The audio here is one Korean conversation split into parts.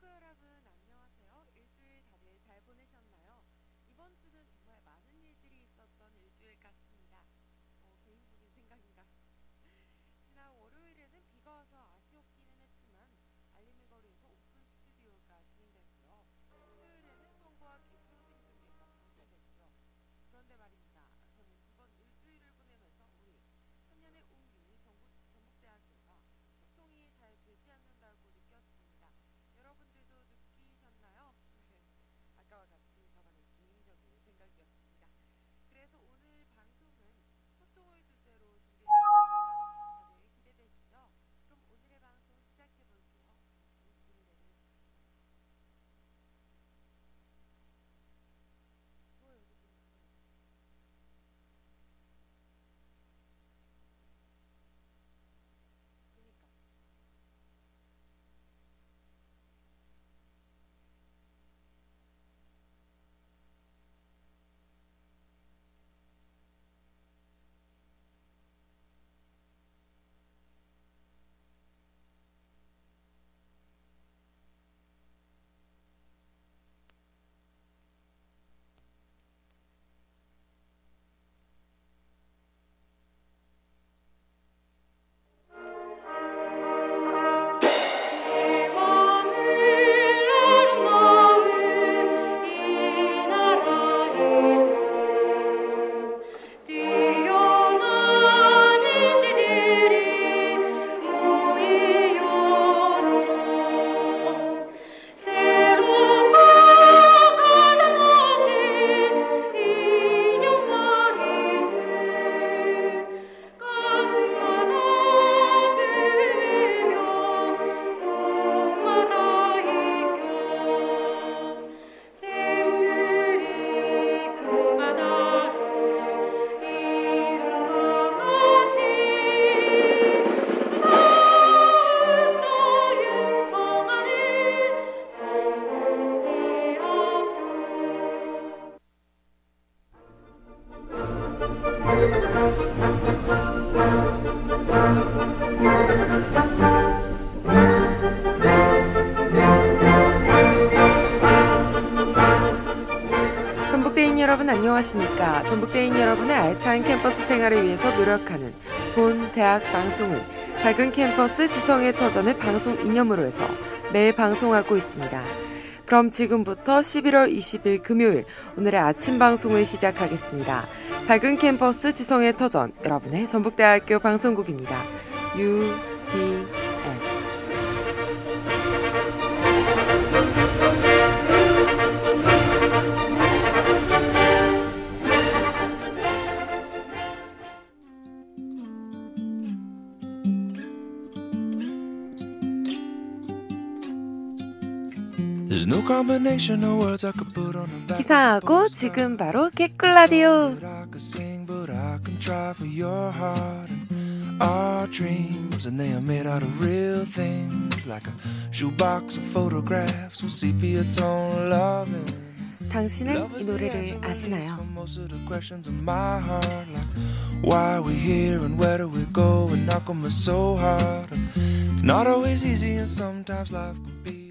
학교 여러분 안녕하세요. 일주일 다들 잘 보내셨나요? 이번 주는 정말 많은 일들이 있었던 일주일 같습니다. 개인적인 생각인가? 지난 월요일에는 비가 와서 아쉬웠기는 했지만 알림의 거리에서 오픈 스튜디오가 진행됐고요. 수요일에는 선거와 개표 생중계가 방송됐죠. 그런데 말입니다. 저는 이번 일주일을 보내면서 우리 천년의 운기 전북대학교가 소통이 잘 되지 않는다고 느꼈습니다. 여러분들도 느끼셨나요? 아까와 같이 저만의 개인적인 생각이었습니다. 그래서 오늘 방송은 소통을 주제로 준비해봤습니다. 다들 기대되시죠? 그럼 오늘의 방송 시작해볼게요. 당신은 이 노래를 아시나요? 주어 여기 있는 그니까 전북대인 여러분 안녕하십니까? 전북대인 여러분의 알찬 캠퍼스 생활을 위해서 노력하는 본 대학 방송은 밝은 캠퍼스 지성의 터전의 방송 이념으로 해서 매일 방송하고 있습니다. 그럼 지금부터 11월 20일 금요일 오늘의 아침 방송을 시작하겠습니다. 밝은 캠퍼스 지성의 터전 여러분의 전북대학교 방송국입니다. UBS 기상하고 지금 바로 개꿀라디오. Our dreams and they are made out of real things like a shoebox of photographs with sepia tone loving. 당신은 이 노래를 아시나요? Why are we here and where do we go and knock on me so hard? It's not always easy and sometimes life can be.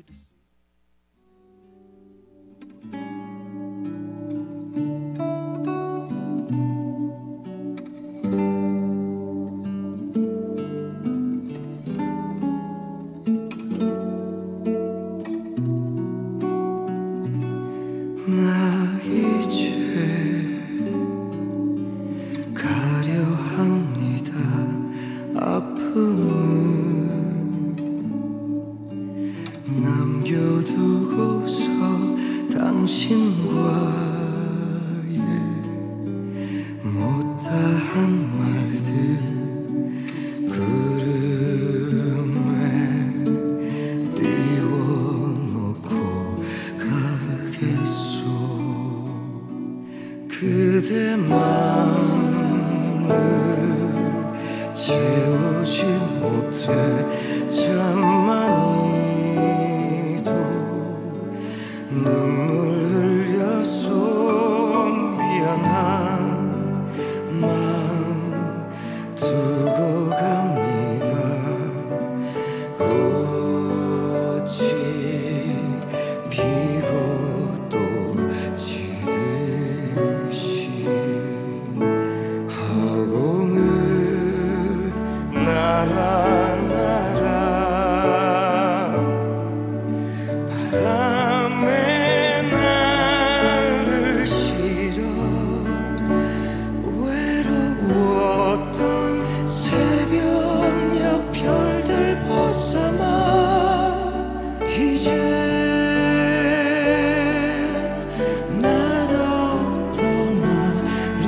나 이제 남겨두고서 당신과의 못다한 말들 구름에 띄워놓고 가겠소. 그대 마음을 채우지 못해 잠만이도 눈물 흘려서 미안한 마음 두고 갑니다. 꽃이 피고 또 지듯이 허공을 날아 바람에 나를 실어 외로웠던 새벽녘 별들 벗삼아 이제 나도 떠나렵니다.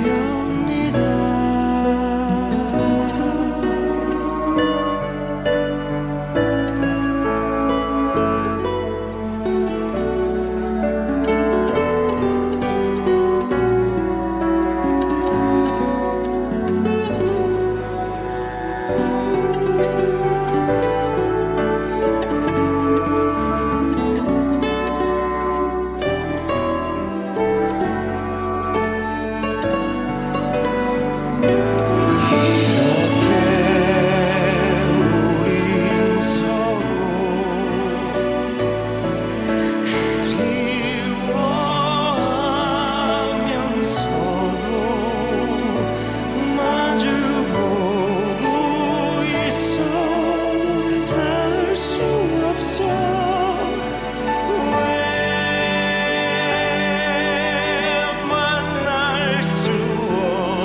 우린 서로 그리워하면서도 마주보고 있어도 닿을 수 없어. 왜 만날 수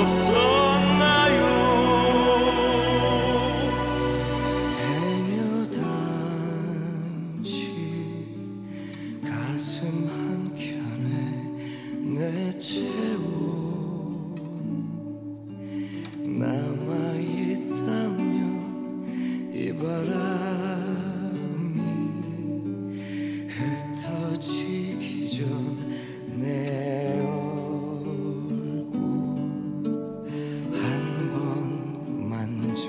없었나요? 행여단지 가슴 한켠에 내채운 남아있다면 이 바람이 흩어지기 전 내 얼굴 한 번 만져줘.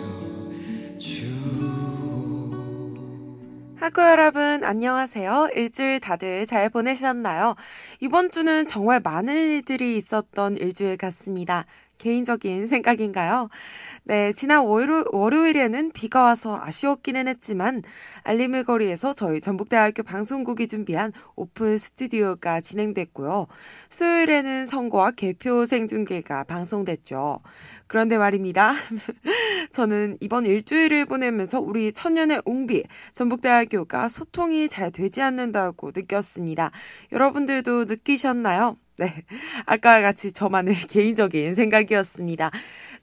학교 여러분, 안녕하세요. 일주일 다들 잘 보내셨나요? 이번 주는 정말 많은 일들이 있었던 일주일 같습니다. 개인적인 생각인가요? 네, 지난 월요일에는 비가 와서 아쉬웠기는 했지만 알림을거리에서 저희 전북대학교 방송국이 준비한 오픈 스튜디오가 진행됐고요. 수요일에는 선거와 개표 생중계가 방송됐죠. 그런데 말입니다. 저는 이번 일주일을 보내면서 우리 천년의 웅비 전북대학교가 소통이 잘 되지 않는다고 느꼈습니다. 여러분들도 느끼셨나요? 네, 아까와 같이 저만의 개인적인 생각이었습니다.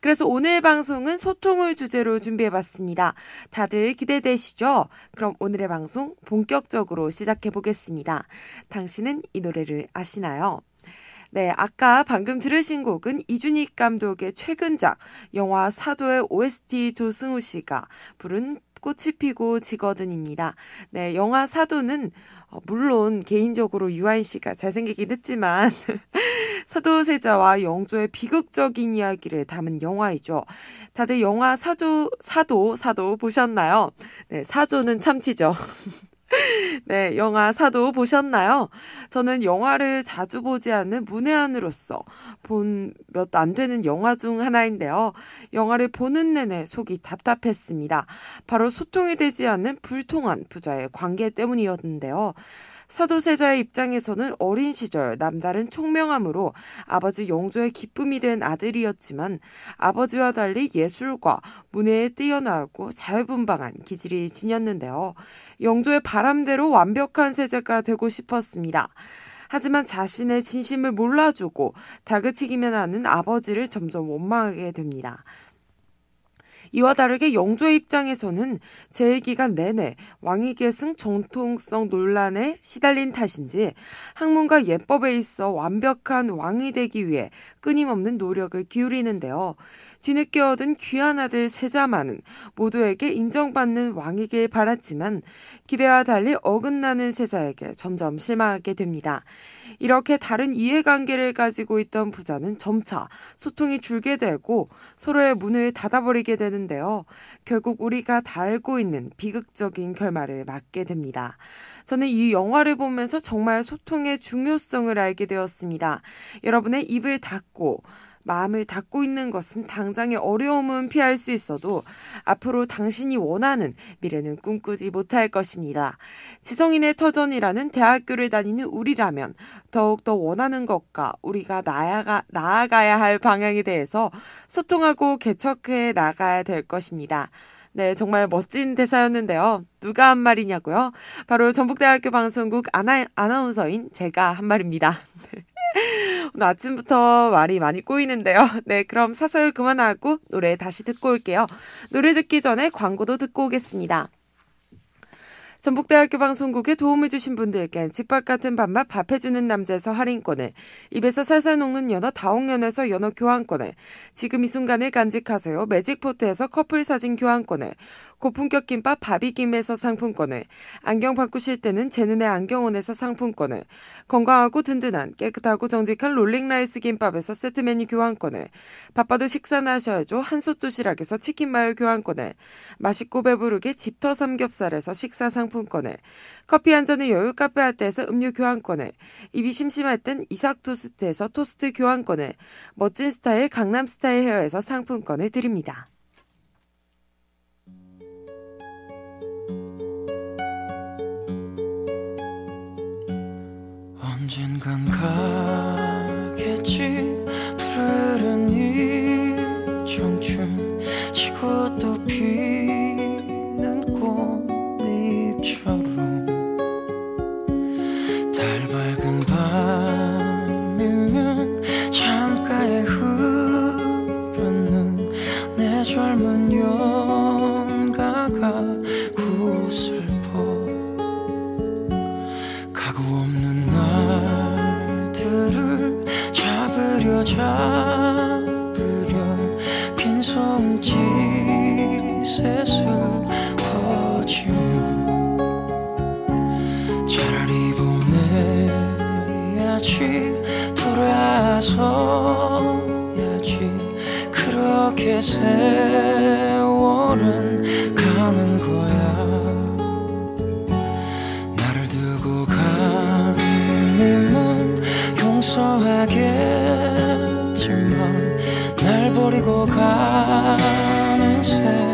그래서 오늘 방송은 소통을 주제로 준비해봤습니다. 다들 기대되시죠? 그럼 오늘의 방송 본격적으로 시작해보겠습니다. 당신은 이 노래를 아시나요? 네, 아까 방금 들으신 곡은 이준익 감독의 최근작 영화 사도의 OST 조승우 씨가 부른 꽃이 피고 지거든입니다. 네, 영화 사도는 물론 개인적으로 유아인 씨가 잘생기긴 했지만 사도세자와 영조의 비극적인 이야기를 담은 영화이죠. 다들 영화 사도 보셨나요? 네, 사조는 참치죠. 네, 영화 사도 보셨나요? 저는 영화를 자주 보지 않는 문외한으로서 본 몇 안 되는 영화 중 하나인데요. 영화를 보는 내내 속이 답답했습니다. 바로 소통이 되지 않는 불통한 부자의 관계 때문이었는데요. 사도세자의 입장에서는 어린 시절 남다른 총명함으로 아버지 영조의 기쁨이 된 아들이었지만 아버지와 달리 예술과 문해에 뛰어나고 자유분방한 기질이 지녔는데요. 영조의 바람대로 완벽한 세자가 되고 싶었습니다. 하지만 자신의 진심을 몰라주고 다그치기만 하는 아버지를 점점 원망하게 됩니다. 이와 다르게 영조의 입장에서는 재위기간 내내 왕위 계승 정통성 논란에 시달린 탓인지 학문과 예법에 있어 완벽한 왕이 되기 위해 끊임없는 노력을 기울이는데요. 뒤늦게 얻은 귀한 아들 세자만은 모두에게 인정받는 왕이길 바랐지만 기대와 달리 어긋나는 세자에게 점점 실망하게 됩니다. 이렇게 다른 이해관계를 가지고 있던 부자는 점차 소통이 줄게 되고 서로의 문을 닫아버리게 되는데요. 결국 우리가 다 알고 있는 비극적인 결말을 맞게 됩니다. 저는 이 영화를 보면서 정말 소통의 중요성을 알게 되었습니다. 여러분의 입을 닫고 마음을 닫고 있는 것은 당장의 어려움은 피할 수 있어도 앞으로 당신이 원하는 미래는 꿈꾸지 못할 것입니다. 지성인의 터전이라는 대학교를 다니는 우리라면 더욱더 원하는 것과 우리가 나아가야 할 방향에 대해서 소통하고 개척해 나가야 될 것입니다. 네, 정말 멋진 대사였는데요. 누가 한 말이냐고요? 바로 전북대학교 방송국 아나운서인 제가 한 말입니다. 오늘 아침부터 말이 많이 꼬이는데요. 네, 그럼 사설 그만하고 노래 다시 듣고 올게요. 노래 듣기 전에 광고도 듣고 오겠습니다. 전북대학교 방송국에 도움을 주신 분들께 집밥 같은 밥맛 밥해주는 남자에서 할인권을, 입에서 살살 녹는 연어 다옥연에서 연어 교환권을, 지금 이 순간을 간직하세요 매직포트에서 커플 사진 교환권을, 고품격 김밥 바비김에서 상품권을, 안경 바꾸실 때는 제 눈의 안경원에서 상품권을, 건강하고 든든한 깨끗하고 정직한 롤링라이스 김밥에서 세트 메뉴 교환권을, 바빠도 식사나 하셔야죠 한솥 도시락에서 치킨 마요 교환권을, 맛있고 배부르게 집터 삼겹살에서 식사 상품권을, 커피 한 잔의 여유 카페 아떼에서 음료 교환권을, 입이 심심할 땐 이삭 토스트에서 토스트 교환권을, 멋진 스타일 강남 스타일 헤어에서 상품권을 드립니다. 언젠간 가겠지 푸르른 이 청춘 지고 또 피는 꽃잎처럼 달 밝은 밤이면 창가에 흐르는 내 젊은 연가가 구슬퍼 가고 없는 날들을 잡으려 빈손짓 셋을 퍼지며 차라리 보내야지 돌아서야지 그렇게 세월은 가는 거야. 나를 두고 간 님은 용서하겠지만 날 버리고 가는 세월이여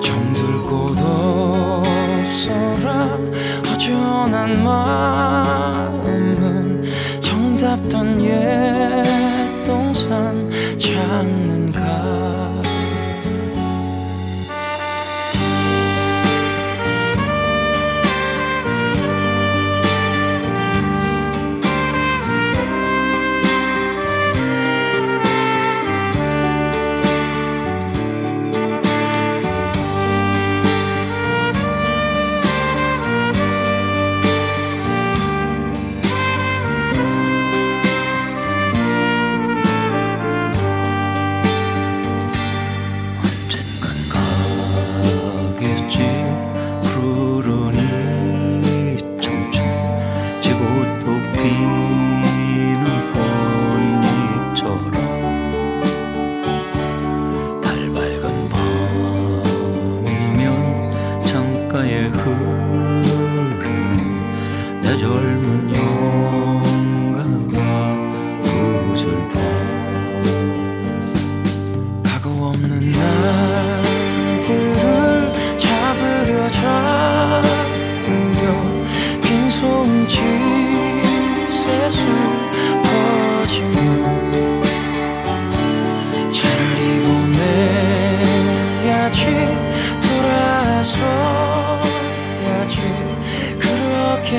정들 곳 없어라 허전한 마음은 정답던 옛 동산 찾는가.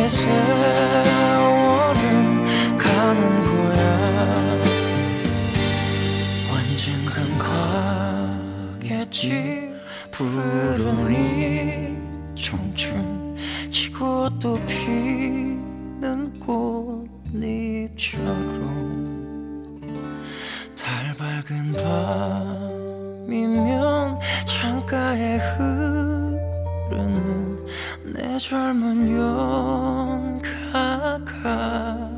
세월은 흐른 이 청춘 지고 또 피는 꽃잎처럼 달 밝은 밤이면 창가에 흐르는 내 젊은 연가가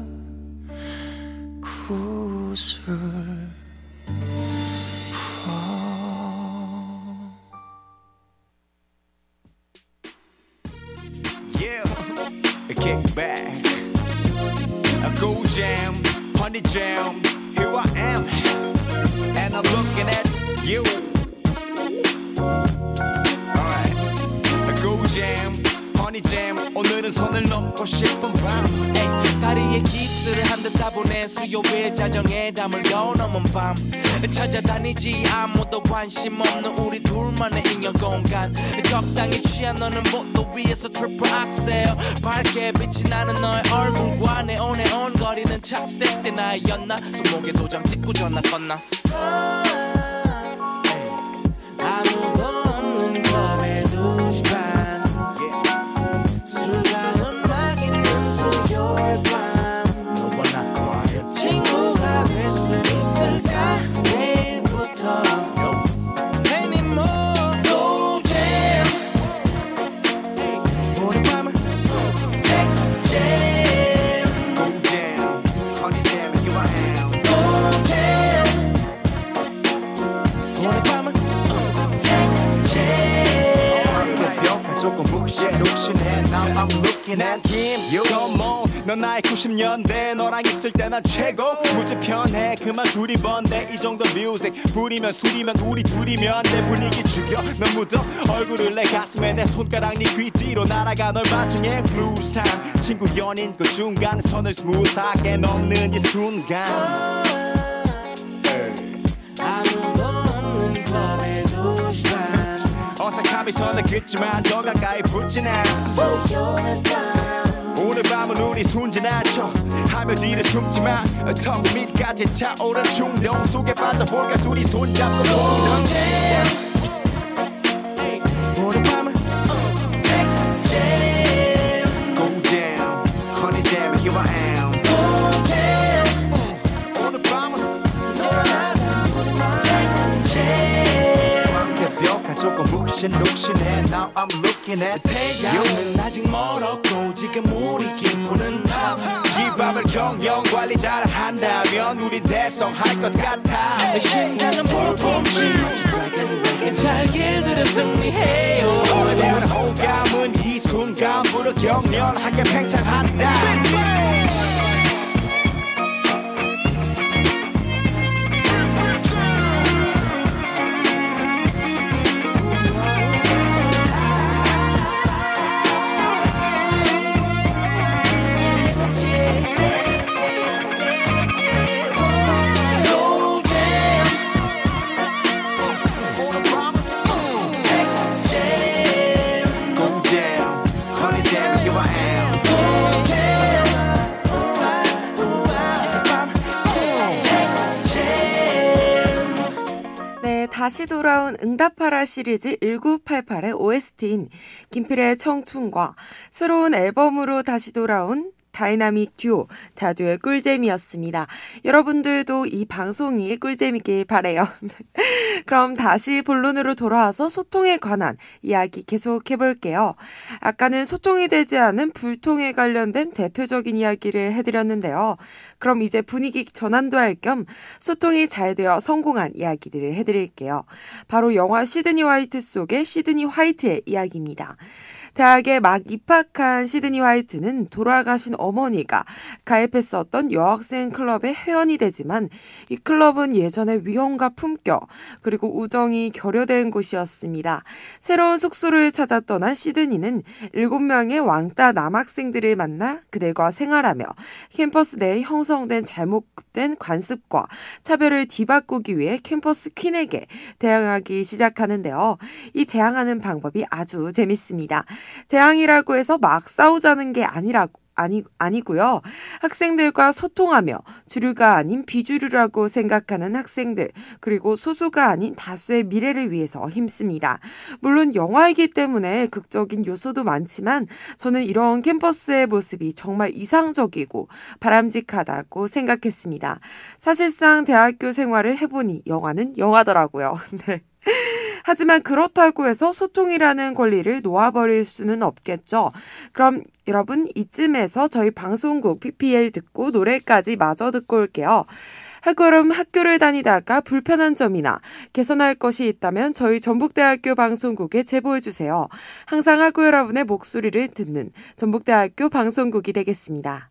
구슬 Yeah, kick back. A go jam, honey jam. Here I am, and I'm looking at you. Alright, a go jam, honey jam. 오늘은 선을 넘고 싶은 밤. 에이, 다리에 깁스를 한 듯 따보낸 수요일 자정에 담을 여넘은 밤 찾아다니지 아무도 관심 없는 우리 둘만의 인연 공간 적당히 취한 너는 보도 위에서 트리플 악셀 밝게 빛이 나는 너의 얼굴과 네온네온 거리는 착색 때 나였나 손목에 도장 찍고 전화 건나 아무도 없는 클럽의 2시 반 술과 음악 있는 수요일 밤 친구가 될 수 있을까 내일부터 Anymore Go Jam 오늘 밤은 Jam Go jam, honey jam. Here I am. Go Jam 오늘 밤은 Jam 뼈가 조금 묵신해. Now I'm looking at him. Come on, 넌 나의 90년대 너랑 있을 때 난 최고. 무지 편해 그만 둘이 번데 이 정도 뮤직 부리면 술이면 우리 둘이면 내 분위기 죽여. 넌 묻어 얼굴을 내 가슴에 내 손가락 네 귀 뒤로 날아가 널 마중에 blues time. 친구 연인 그 중간 선을 스무스하게 넘는 이 순간 아무도 없는 클럽의 2시 반 어색함이 선을 긋지만 더 가까이 붙진 않아. 수요일 밤 오늘 밤은 우리 순진하죠 하며 뒤를 숨지만 턱 밑까지 차오른 충동 속에 빠져볼까 둘이 손잡고 보던 오늘 밤은 Jam Go jam, honey jam, here I am. Go Jam 오늘 밤은 너와 나는 우리만 Jam 내 뼈가 조금 묵신해. Now I'm looking at 태양은 아직 멀었고 지금 우리 기분은 top 이 밤을 경영 관리 잘 한다면 우리 대성할 것 같아. 내 심장은 볼품줄 잘 길들여 승리해요 오래된 호감은 이 순간부터 격렬하게 팽창한다. Go Jam 오늘 밤은 Jam Go jam, honey jam, here I am. Go Jam Jam 네, 다시 돌아온 응답하라 시리즈 1988의 OST인 김필의 청춘과 새로운 앨범으로 다시 돌아온 다이나믹 듀오 다듀의 꿀잼이었습니다. 여러분들도 이 방송이 꿀잼이길 바래요. 그럼 다시 본론으로 돌아와서 소통에 관한 이야기 계속 해볼게요. 아까는 소통이 되지 않은 불통에 관련된 대표적인 이야기를 해드렸는데요. 그럼 이제 분위기 전환도 할 겸 소통이 잘 되어 성공한 이야기들을 해드릴게요. 바로 영화 시드니 화이트 속의 시드니 화이트의 이야기입니다. 대학에 막 입학한 시드니 화이트는 돌아가신 어머니가 가입했었던 여학생 클럽의 회원이 되지만 이 클럽은 예전의 위험과 품격 그리고 우정이 결여된 곳이었습니다. 새로운 숙소를 찾아 떠난 시드니는 7명의 왕따 남학생들을 만나 그들과 생활하며 캠퍼스 내에 형성된 잘못된 관습과 차별을 뒤바꾸기 위해 캠퍼스 퀸에게 대항하기 시작하는데요. 이 대항하는 방법이 아주 재밌습니다. 대항이라고 해서 막 싸우자는 게 아니고요. 학생들과 소통하며 주류가 아닌 비주류라고 생각하는 학생들, 그리고 소수가 아닌 다수의 미래를 위해서 힘씁니다. 물론 영화이기 때문에 극적인 요소도 많지만 저는 이런 캠퍼스의 모습이 정말 이상적이고 바람직하다고 생각했습니다. 사실상 대학교 생활을 해보니 영화는 영화더라고요. 네. 하지만 그렇다고 해서 소통이라는 권리를 놓아버릴 수는 없겠죠. 그럼 여러분 이쯤에서 저희 방송국 PPL 듣고 노래까지 마저 듣고 올게요. 그럼 학교를 다니다가 불편한 점이나 개선할 것이 있다면 저희 전북대학교 방송국에 제보해주세요. 항상 학우 여러분의 목소리를 듣는 전북대학교 방송국이 되겠습니다.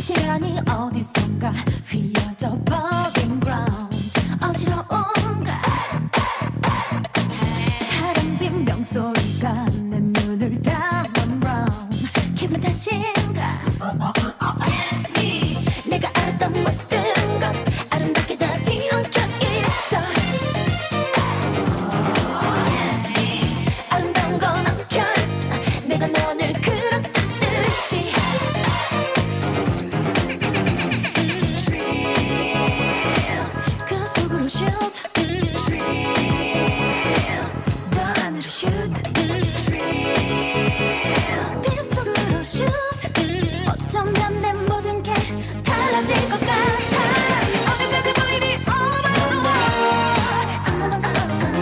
시간이 어디선가 휘어져 버린 ground 어지러운가 바람빈 명소리가 내 눈을 담은 round 기분 탓인가 Yes me 내가 알았던 모든 것 아름답게 다 뒤엉켜 있어 Yes me 아름다운 건 엉켜 있어 내가 너를 그렇듯이 어쩌면 내 모든 게 달라질 것 같아 어디까지 보이니 all about the world 건너는 상관없으니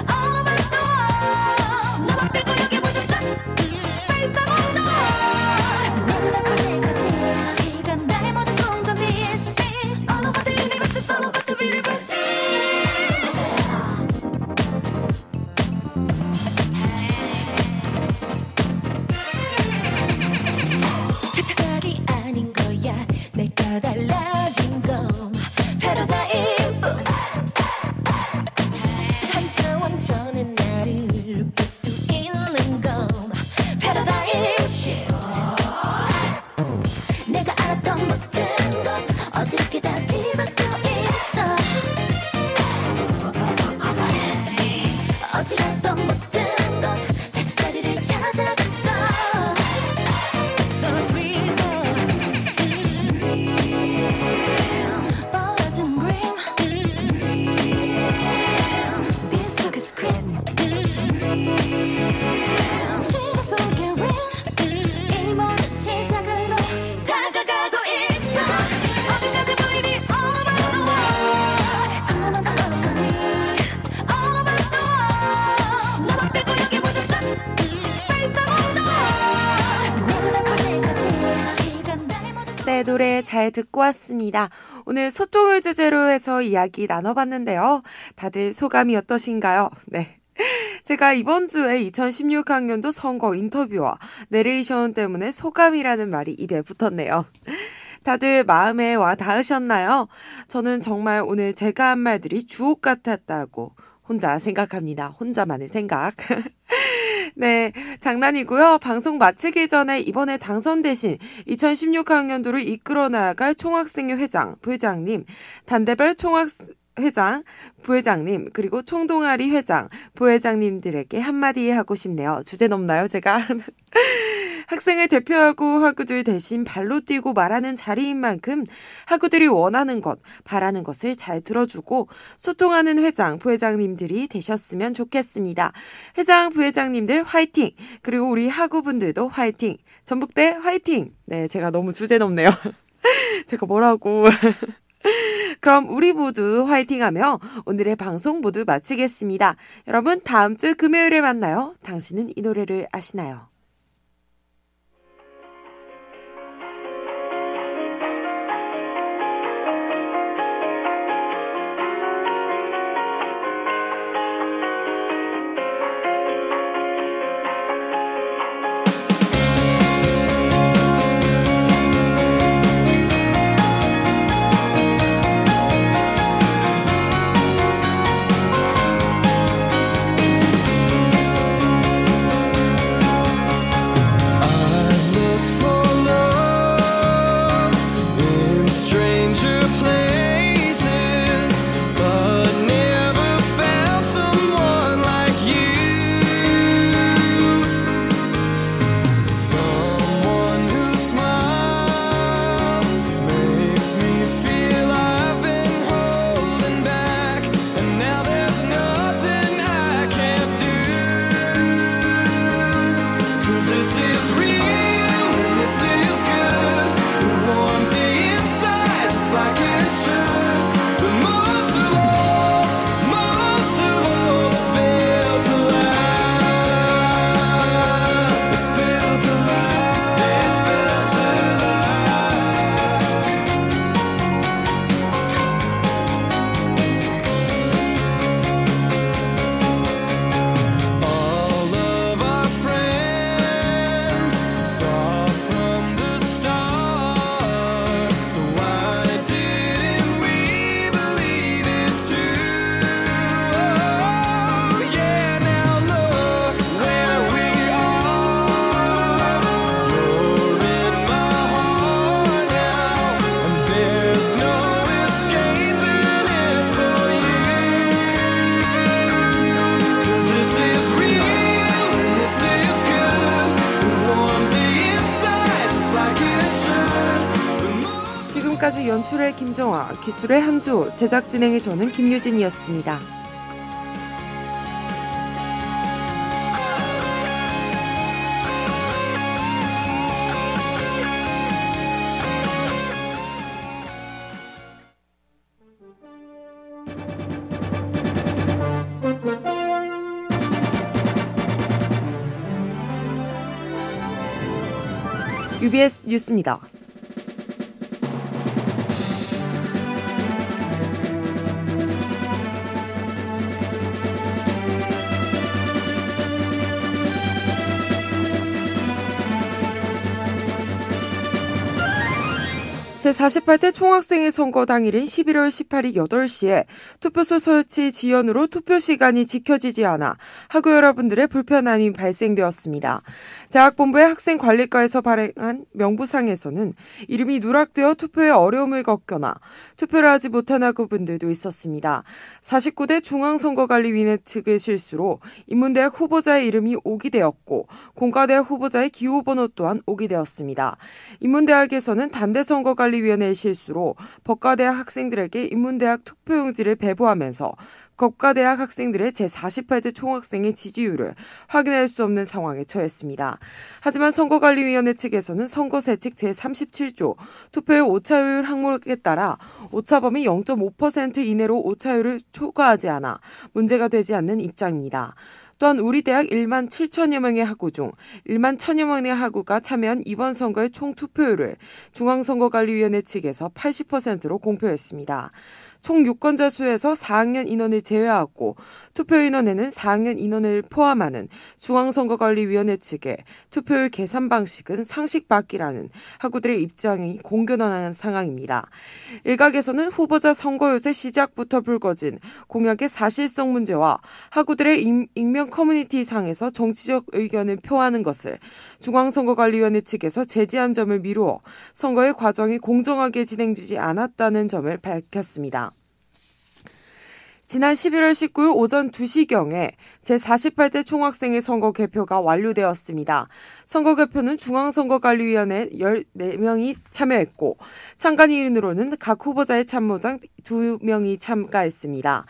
all about the world 너만 빼고 여기 모두 stop space double 네, 노래 잘 듣고 왔습니다. 오늘 소통을 주제로 해서 이야기 나눠봤는데요. 다들 소감이 어떠신가요? 네. 제가 이번 주에 2016학년도 선거 인터뷰와 내레이션 때문에 소감이라는 말이 입에 붙었네요. 다들 마음에 와 닿으셨나요? 저는 정말 오늘 제가 한 말들이 주옥 같았다고 혼자 생각합니다. 혼자만의 생각. 네, 장난이고요. 방송 마치기 전에 이번에 당선되신 2016학년도를 이끌어 나갈 총학생회 회장, 부회장님, 단대별 회장, 부회장님, 그리고 총동아리 회장, 부회장님들에게 한마디 하고 싶네요. 주제 넘나요, 제가? 학생을 대표하고 학우들 대신 발로 뛰고 말하는 자리인 만큼 학우들이 원하는 것, 바라는 것을 잘 들어주고 소통하는 회장, 부회장님들이 되셨으면 좋겠습니다. 회장, 부회장님들 화이팅! 그리고 우리 학우분들도 화이팅! 전북대 화이팅! 네, 제가 너무 주제 넘네요. 제가 뭐라고... 그럼 우리 모두 화이팅하며 오늘의 방송 모두 마치겠습니다. 여러분 다음 주 금요일에 만나요. 당신은 이 노래를 아시나요? 지금까지 연출의 김정화, 기술의 한조, 제작 진행의 저는 김유진이었습니다. UBS 뉴스입니다. 제48대 총학생회 선거 당일인 11월 18일 8시에 투표소 설치 지연으로 투표 시간이 지켜지지 않아 학우 여러분들의 불편함이 발생되었습니다. 대학본부의 학생관리과에서 발행한 명부상에서는 이름이 누락되어 투표에 어려움을 겪거나 투표를 하지 못한 학우분들도 있었습니다. 49대 중앙선거관리위원회 측의 실수로 인문대학 후보자의 이름이 오기되었고 공과대학 후보자의 기호번호 또한 오기되었습니다. 인문대학에서는 단대선거관리위원회의 실수로 법과대학 학생들에게 인문대학 투표용지를 배부하면서 법과대학 학생들의 제48대 총학생의 지지율을 확인할 수 없는 상황에 처했습니다. 하지만 선거관리위원회 측에서는 선거세칙 제37조 투표의 오차율 항목에 따라 오차범위 0.5% 이내로 오차율을 초과하지 않아 문제가 되지 않는 입장입니다. 또한 우리 대학 1만 7천여 명의 학우 중 1만 1천여 명의 학우가 참여한 이번 선거의 총 투표율을 중앙선거관리위원회 측에서 80%로 공표했습니다. 총 유권자 수에서 4학년 인원을 제외하고 투표 인원에는 4학년 인원을 포함하는 중앙선거관리위원회 측의 투표율 계산 방식은 상식 밖이라는 학우들의 입장이 공견한 상황입니다. 일각에서는 후보자 선거 요새 시작부터 불거진 공약의 사실성 문제와 학우들의 익명 커뮤니티 상에서 정치적 의견을 표하는 것을 중앙선거관리위원회 측에서 제지한 점을 미루어 선거의 과정이 공정하게 진행되지 않았다는 점을 밝혔습니다. 지난 11월 19일 오전 2시경에 제48대 총학생회 선거 개표가 완료되었습니다. 선거 개표는 중앙선거관리위원회 14명이 참여했고 참관인으로는 각 후보자의 참모장 2명이 참가했습니다.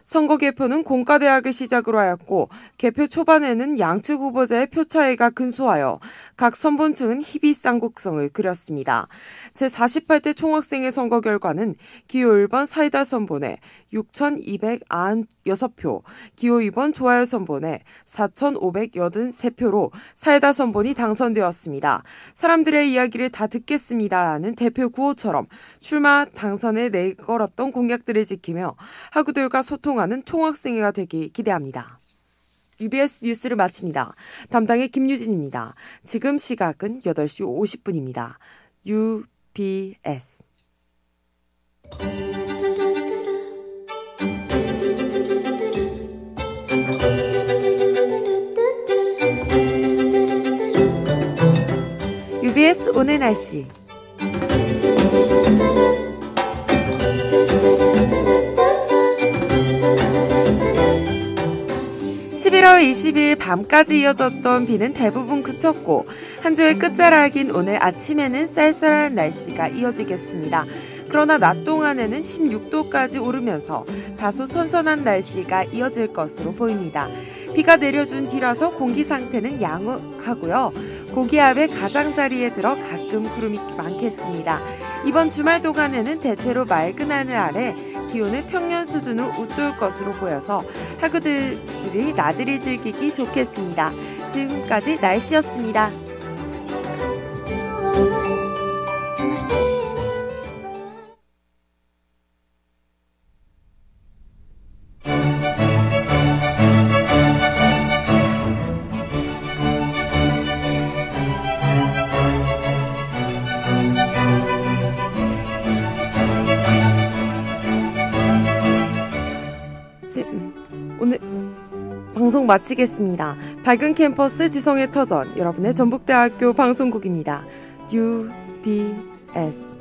선거 개표는 공과대학을 시작으로 하였고 개표 초반에는 양측 후보자의 표차이가 근소하여 각 선본층은 희비쌍곡성을 그렸습니다. 제48대 총학생회 선거 결과는 기호 1번 사이다 선본에 6,296표, 기호 2번 좋아요 선본에 4,583표로 사이다 선본이 당선되었습니다. 사람들의 이야기를 다 듣겠습니다라는 대표 구호처럼 출마 당선에 내걸었던 공약들을 지키며 학우들과 소통하는 총학생회가 되길 기대합니다. UBS 뉴스를 마칩니다. 담당의 김유진입니다. 지금 시각은 8시 50분입니다. UBS UBS 오늘 날씨 11월 20일 밤까지 이어졌던 비는 대부분 그쳤고 한 주의 끝자락인 오늘 아침에는 쌀쌀한 날씨가 이어지겠습니다. 그러나 낮 동안에는 16도까지 오르면서 다소 선선한 날씨가 이어질 것으로 보입니다. 비가 내려준 뒤라서 공기 상태는 양호하고요. 고기압의 가장자리에 들어 가끔 구름이 많겠습니다. 이번 주말 동안에는 대체로 맑은 하늘 아래 기온은 평년 수준으로 웃돌 것으로 보여서 학우들이 나들이 즐기기 좋겠습니다. 지금까지 날씨였습니다. 오늘 방송 마치겠습니다. 밝은 캠퍼스 지성의 터전 여러분의 전북대학교 방송국입니다. UBS